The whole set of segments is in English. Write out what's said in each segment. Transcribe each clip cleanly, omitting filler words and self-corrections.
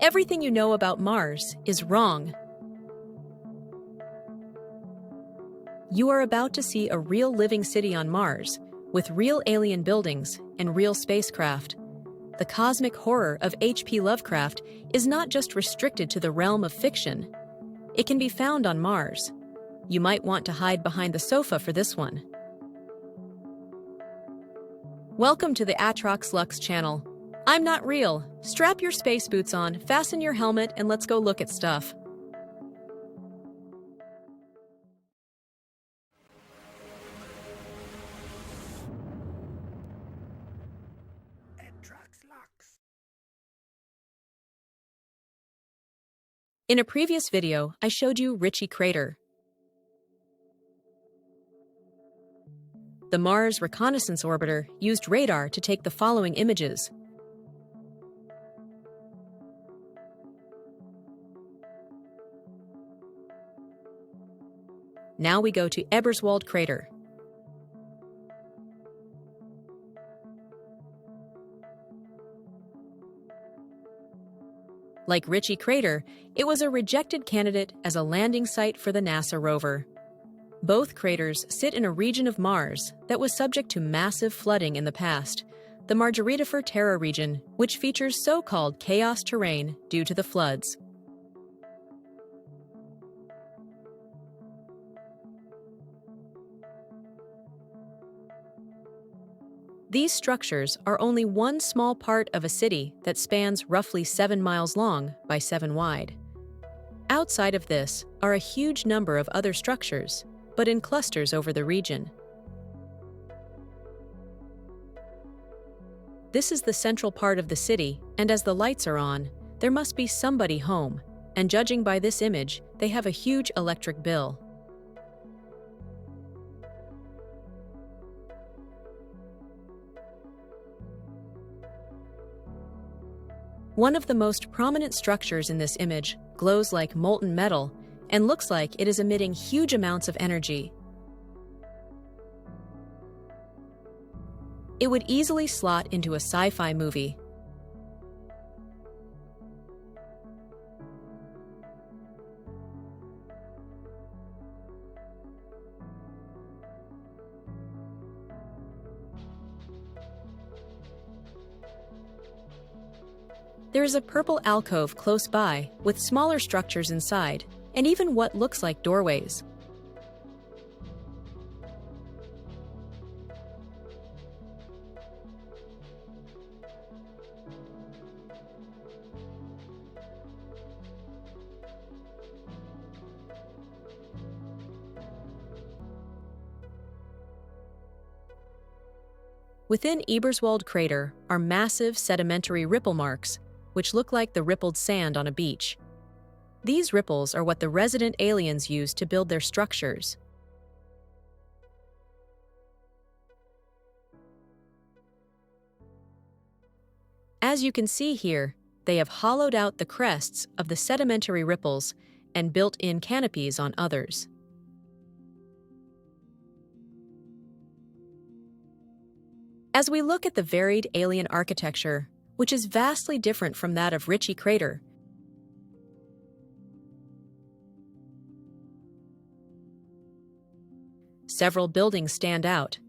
Everything you know about Mars is wrong. You are about to see a real living city on Mars, with real alien buildings and real spacecraft. The cosmic horror of H.P. Lovecraft is not just restricted to the realm of fiction. It can be found on Mars. You might want to hide behind the sofa for this one. Welcome to the Atrox Lux channel. I'm not real. Strap your space boots on, fasten your helmet, and let's go look at stuff. In a previous video, I showed you Ritchie Crater. The Mars Reconnaissance Orbiter used radar to take the following images. Now we go to Eberswalde Crater. Like Ritchie Crater, it was a rejected candidate as a landing site for the NASA rover. Both craters sit in a region of Mars that was subject to massive flooding in the past, the Margaritifer Terra region, which features so-called chaos terrain due to the floods. These structures are only one small part of a city that spans roughly 7 miles long by 7 wide. Outside of this are a huge number of other structures, but in clusters over the region. This is the central part of the city, and as the lights are on, there must be somebody home, and judging by this image, they have a huge electric bill. One of the most prominent structures in this image glows like molten metal and looks like it is emitting huge amounts of energy. It would easily slot into a sci-fi movie. There is a purple alcove close by, with smaller structures inside, and even what looks like doorways. Within Eberswalde Crater are massive sedimentary ripple marks, which look like the rippled sand on a beach. These ripples are what the resident aliens use to build their structures. As you can see here, they have hollowed out the crests of the sedimentary ripples and built in canopies on others. As we look at the varied alien architecture, which is vastly different from that of Ritchie Crater, several buildings stand out.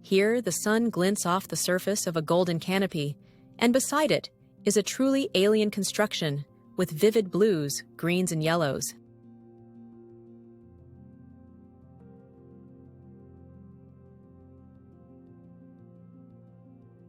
Here, the sun glints off the surface of a golden canopy, and beside it is a truly alien construction with vivid blues, greens, and yellows.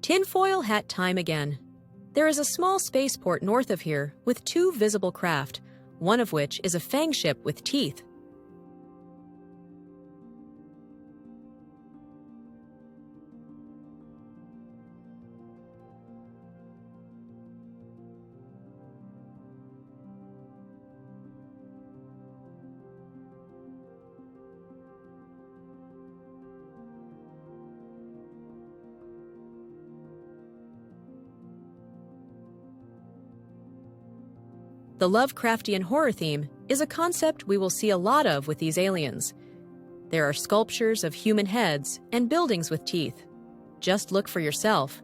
Tinfoil hat time again. There is a small spaceport north of here with 2 visible craft, one of which is a fang ship with teeth. The Lovecraftian horror theme is a concept we will see a lot of with these aliens. There are sculptures of human heads and buildings with teeth. Just look for yourself.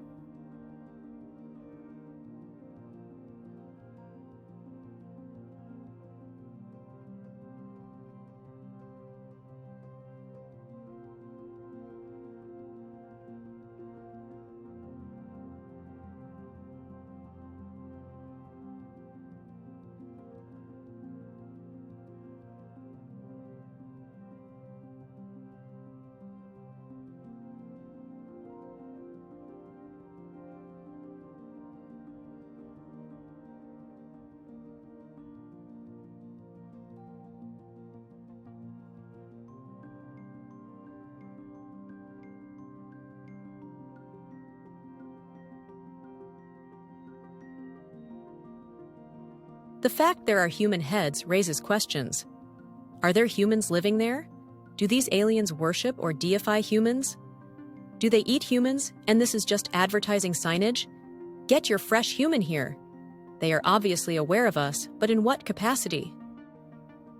The fact there are human heads raises questions. Are there humans living there? Do these aliens worship or deify humans? Do they eat humans, and this is just advertising signage? Get your fresh human here. They are obviously aware of us, but in what capacity?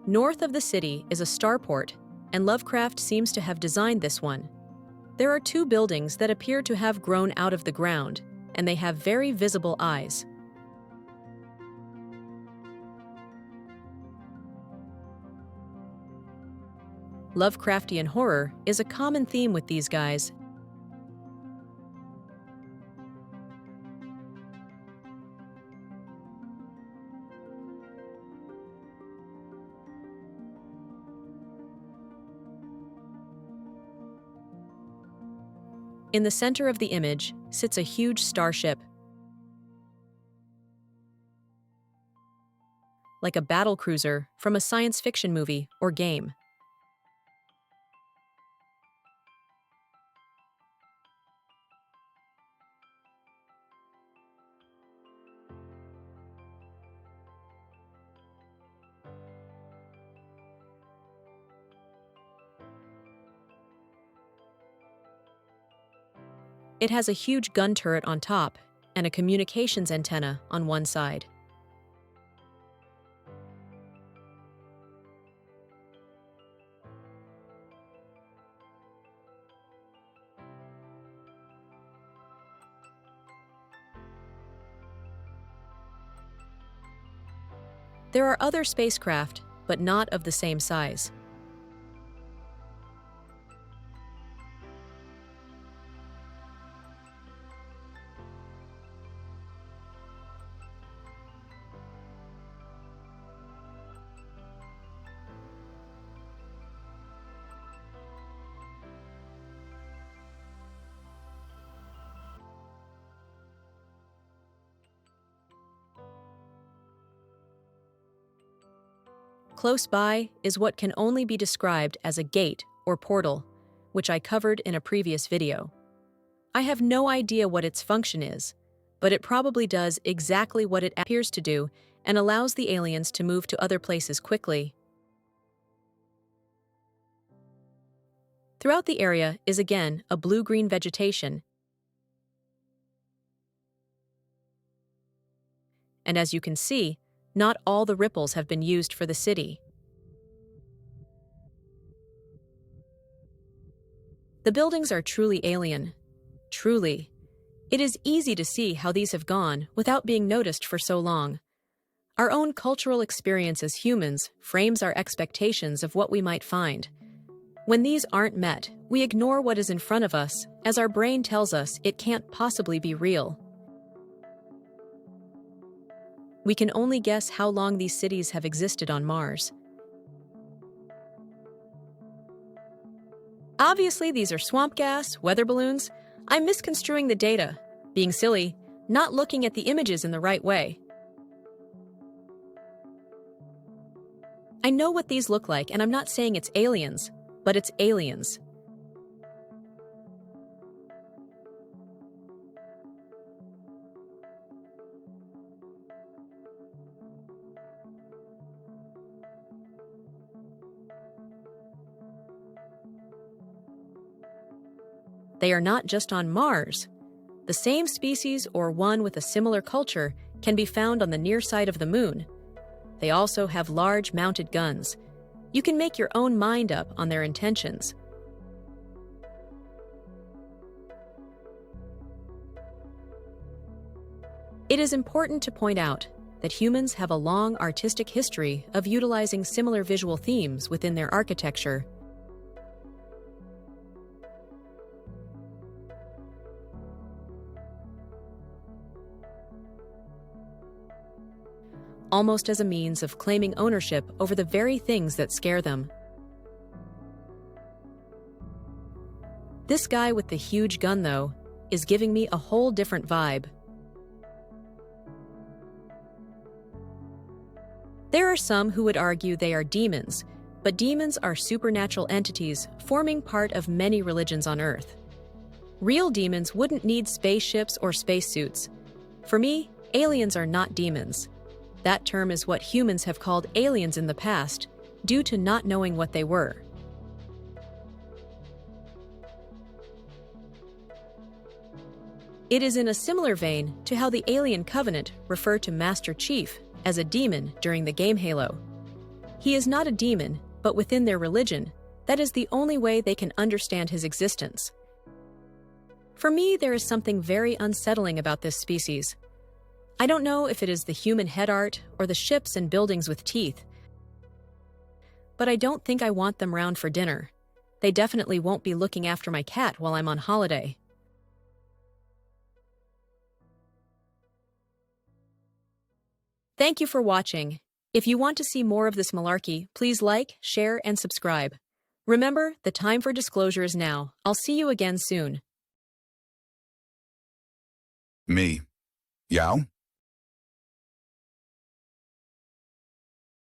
North of the city is a starport, and Lovecraft seems to have designed this one. There are two buildings that appear to have grown out of the ground, and they have very visible eyes. Lovecraftian horror is a common theme with these guys. In the center of the image sits a huge starship, like a battlecruiser from a science fiction movie or game. It has a huge gun turret on top and a communications antenna on one side. There are other spacecraft, but not of the same size. Close by is what can only be described as a gate or portal, which I covered in a previous video. I have no idea what its function is, but it probably does exactly what it appears to do and allows the aliens to move to other places quickly. Throughout the area is again a blue-green vegetation, and as you can see, not all the ripples have been used for the city. The buildings are truly alien. Truly. It is easy to see how these have gone without being noticed for so long. Our own cultural experience as humans frames our expectations of what we might find. When these aren't met, we ignore what is in front of us, as our brain tells us it can't possibly be real. We can only guess how long these cities have existed on Mars. Obviously, these are swamp gas, weather balloons. I'm misconstruing the data, being silly, not looking at the images in the right way. I know what these look like, and I'm not saying it's aliens, but it's aliens. They are not just on Mars. The same species or one with a similar culture can be found on the near side of the Moon. They also have large mounted guns. You can make your own mind up on their intentions. It is important to point out that humans have a long artistic history of utilizing similar visual themes within their architecture. Almost as a means of claiming ownership over the very things that scare them. This guy with the huge gun, though, is giving me a whole different vibe. There are some who would argue they are demons, but demons are supernatural entities forming part of many religions on Earth. Real demons wouldn't need spaceships or spacesuits. For me, aliens are not demons. That term is what humans have called aliens in the past, due to not knowing what they were. It is in a similar vein to how the Alien Covenant referred to Master Chief as a demon during the game Halo. He is not a demon, but within their religion, that is the only way they can understand his existence. For me, there is something very unsettling about this species. I don't know if it is the human head art or the ships and buildings with teeth, but I don't think I want them round for dinner. They definitely won't be looking after my cat while I'm on holiday. Thank you for watching. If you want to see more of this malarkey, please like, share, and subscribe. Remember, the time for disclosure is now. I'll see you again soon. Me. Yao?